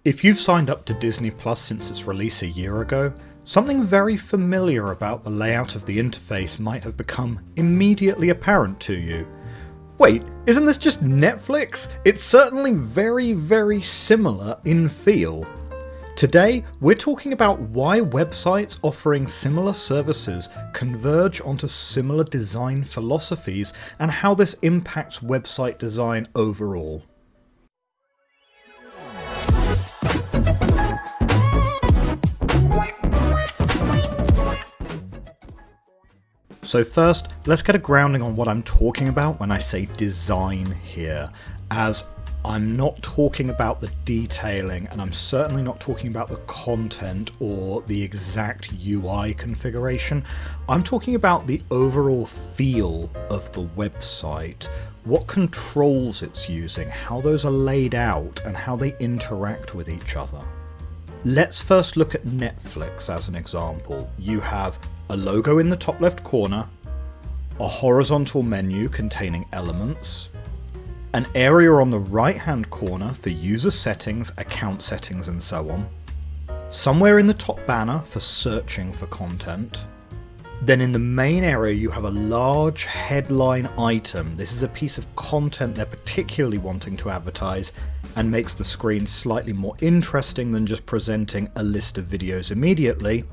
If you've signed up to Disney Plus since its release a year ago, something very familiar about the layout of the interface might have become immediately apparent to you. Wait, isn't this just Netflix? It's certainly very, very similar in feel. Today, we're talking about why websites offering similar services converge onto similar design philosophies and how this impacts website design overall. So first, let's get a grounding on what I'm talking about when I say design here, as I'm not talking about the detailing, and I'm certainly not talking about the content or the exact UI configuration. I'm talking about the overall feel of the website, what controls it's using, how those are laid out, and how they interact with each other. Let's first look at Netflix as an example. You have a logo in the top left corner, a horizontal menu containing elements, an area on the right hand corner for user settings, account settings and so on, somewhere in the top banner for searching for content. Then in the main area you have a large headline item. This is a piece of content they're particularly wanting to advertise and makes the screen slightly more interesting than just presenting a list of videos immediately.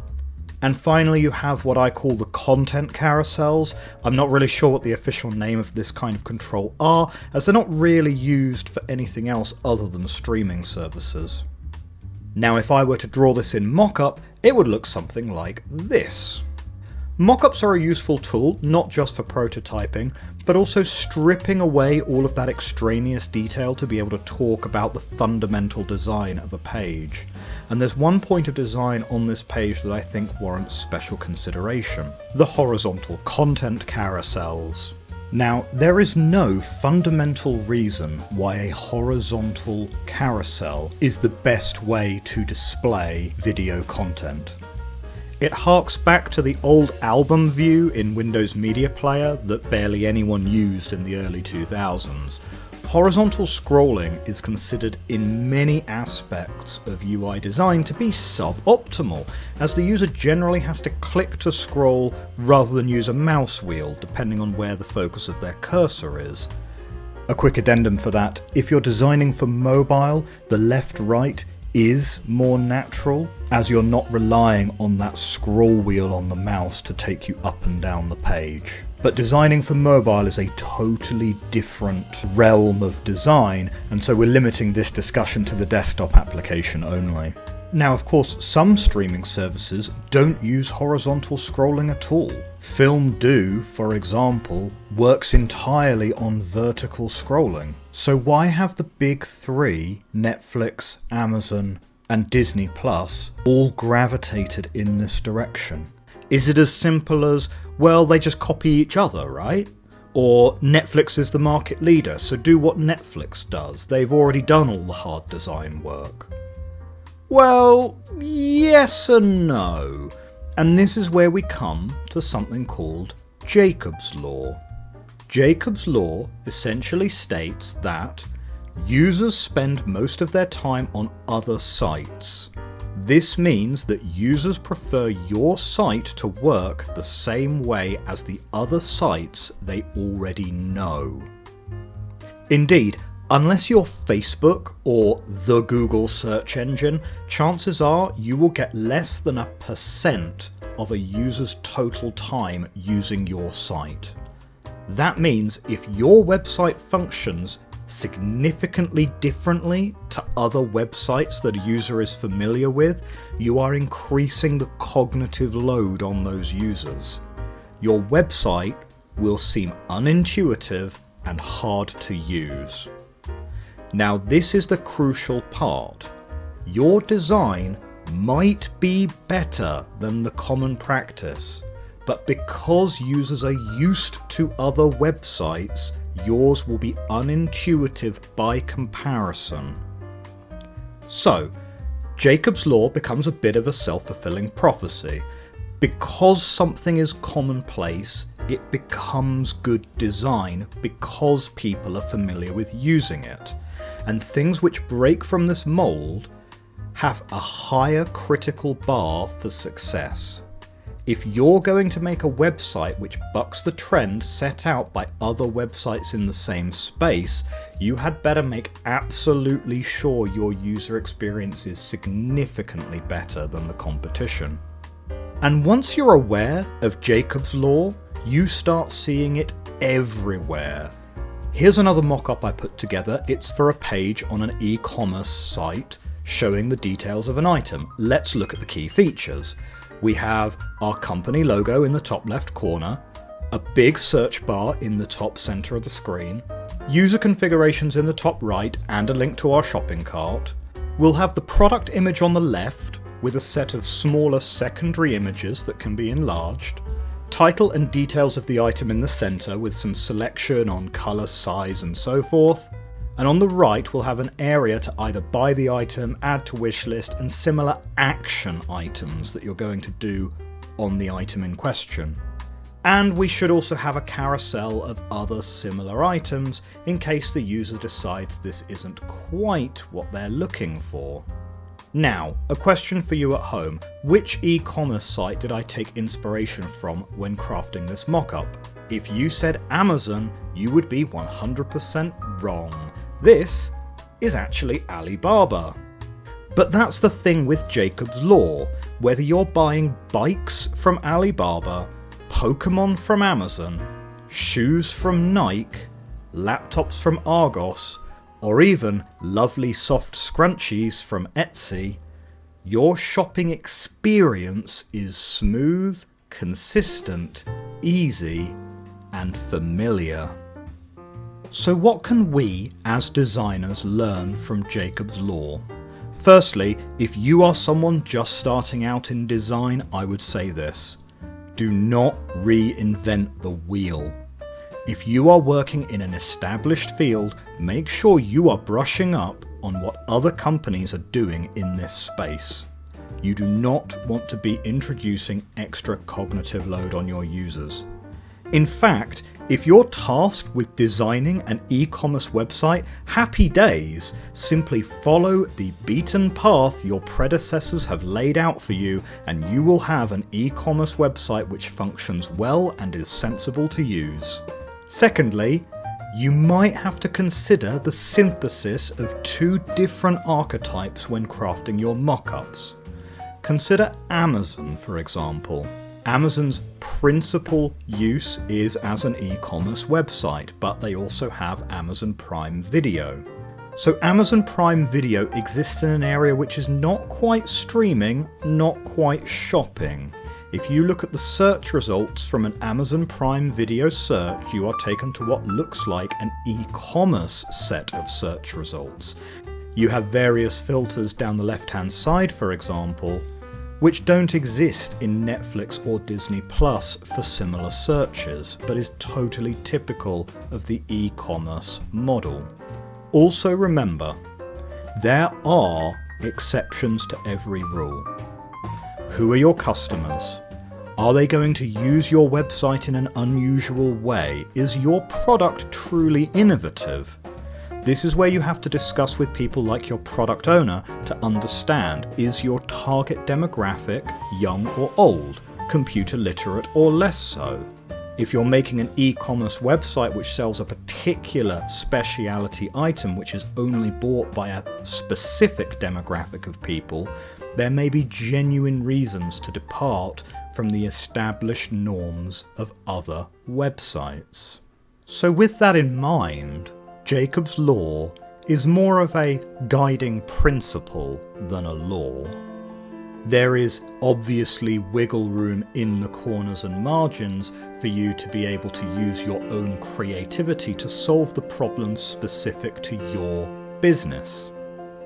And finally you have what I call the content carousels. I'm not really sure what the official name of this kind of control are, as they're not really used for anything else other than streaming services. Now if I were to draw this in mockup, it would look something like this. Mockups are a useful tool, not just for prototyping, but also stripping away all of that extraneous detail to be able to talk about the fundamental design of a page. And there's one point of design on this page that I think warrants special consideration: the horizontal content carousels. Now, there is no fundamental reason why a horizontal carousel is the best way to display video content. It harks back to the old album view in Windows Media Player that barely anyone used in the early 2000s. Horizontal scrolling is considered in many aspects of UI design to be suboptimal, as the user generally has to click to scroll rather than use a mouse wheel, depending on where the focus of their cursor is. A quick addendum for that: if you're designing for mobile, the left-right is more natural, as you're not relying on that scroll wheel on the mouse to take you up and down the page. But designing for mobile is a totally different realm of design, and so we're limiting this discussion to the desktop application only. Now, of course, some streaming services don't use horizontal scrolling at all. FilmDoo, for example, works entirely on vertical scrolling. So why have the big three, Netflix, Amazon, and Disney Plus, all gravitated in this direction? Is it as simple as, well, they just copy each other, right? Or Netflix is the market leader, so do what Netflix does. They've already done all the hard design work. Well, yes and no. And this is where we come to something called Jacob's Law. Jacob's Law essentially states that users spend most of their time on other sites. This means that users prefer your site to work the same way as the other sites they already know. Indeed, unless you're Facebook or the Google search engine, chances are you will get less than 1% of a user's total time using your site. That means if your website functions significantly differently to other websites that a user is familiar with, you are increasing the cognitive load on those users. Your website will seem unintuitive and hard to use. Now, this is the crucial part. Your design might be better than the common practice, but because users are used to other websites, yours will be unintuitive by comparison. So, Jacob's Law becomes a bit of a self-fulfilling prophecy. Because something is commonplace, it becomes good design because people are familiar with using it. And things which break from this mold have a higher critical bar for success. If you're going to make a website which bucks the trend set out by other websites in the same space, you had better make absolutely sure your user experience is significantly better than the competition. And once you're aware of Jacob's Law, you start seeing it everywhere. Here's another mock-up I put together. It's for a page on an e-commerce site showing the details of an item. Let's look at the key features. We have our company logo in the top left corner, a big search bar in the top center of the screen, user configurations in the top right, and a link to our shopping cart. We'll have the product image on the left with a set of smaller secondary images that can be enlarged, title and details of the item in the center with some selection on color, size, and so forth. And on the right we'll have an area to either buy the item, add to wishlist, and similar action items that you're going to do on the item in question. And we should also have a carousel of other similar items in case the user decides this isn't quite what they're looking for. Now, a question for you at home. Which e-commerce site did I take inspiration from when crafting this mock-up? If you said Amazon, you would be 100% wrong. This is actually Alibaba. But that's the thing with Jacob's Law. Whether you're buying bikes from Alibaba, Pokemon from Amazon, shoes from Nike, laptops from Argos, or even lovely soft scrunchies from Etsy, your shopping experience is smooth, consistent, easy, and familiar. So what can we, as designers, learn from Jacob's Law? Firstly, if you are someone just starting out in design, I would say this: do not reinvent the wheel. If you are working in an established field, make sure you are brushing up on what other companies are doing in this space. You do not want to be introducing extra cognitive load on your users. In fact, if you're tasked with designing an e-commerce website, happy days. Simply follow the beaten path your predecessors have laid out for you, and you will have an e-commerce website which functions well and is sensible to use. Secondly, you might have to consider the synthesis of two different archetypes when crafting your mock-ups. Consider Amazon, for example. Amazon's principal use is as an e-commerce website, but they also have Amazon Prime Video. So Amazon Prime Video exists in an area which is not quite streaming, not quite shopping. If you look at the search results from an Amazon Prime Video search, you are taken to what looks like an e-commerce set of search results. You have various filters down the left-hand side, for example, which don't exist in Netflix or Disney Plus for similar searches, but is totally typical of the e-commerce model. Also remember, there are exceptions to every rule. Who are your customers? Are they going to use your website in an unusual way? Is your product truly innovative? This is where you have to discuss with people like your product owner to understand, is your target demographic young or old, computer literate or less so? If you're making an e-commerce website which sells a particular specialty item which is only bought by a specific demographic of people, there may be genuine reasons to depart from the established norms of other websites. So with that in mind, Jacob's Law is more of a guiding principle than a law. There is obviously wiggle room in the corners and margins for you to be able to use your own creativity to solve the problems specific to your business.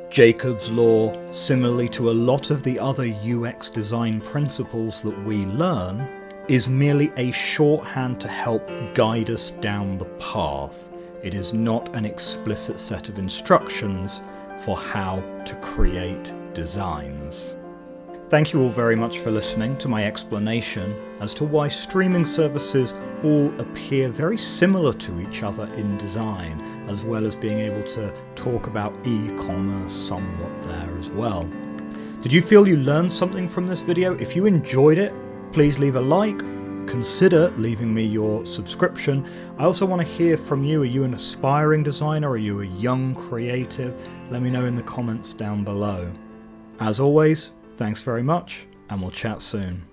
Jacob's Law, similarly to a lot of the other UX design principles that we learn, is merely a shorthand to help guide us down the path. It is not an explicit set of instructions for how to create designs. Thank you all very much for listening to my explanation as to why streaming services all appear very similar to each other in design, as well as being able to talk about e-commerce somewhat there as well. Did you feel you learned something from this video? If you enjoyed it, please leave a like. Consider leaving me your subscription. I also want to hear from you. Are you an aspiring designer? Are you a young creative? Let me know in the comments down below. As always, thanks very much, and we'll chat soon.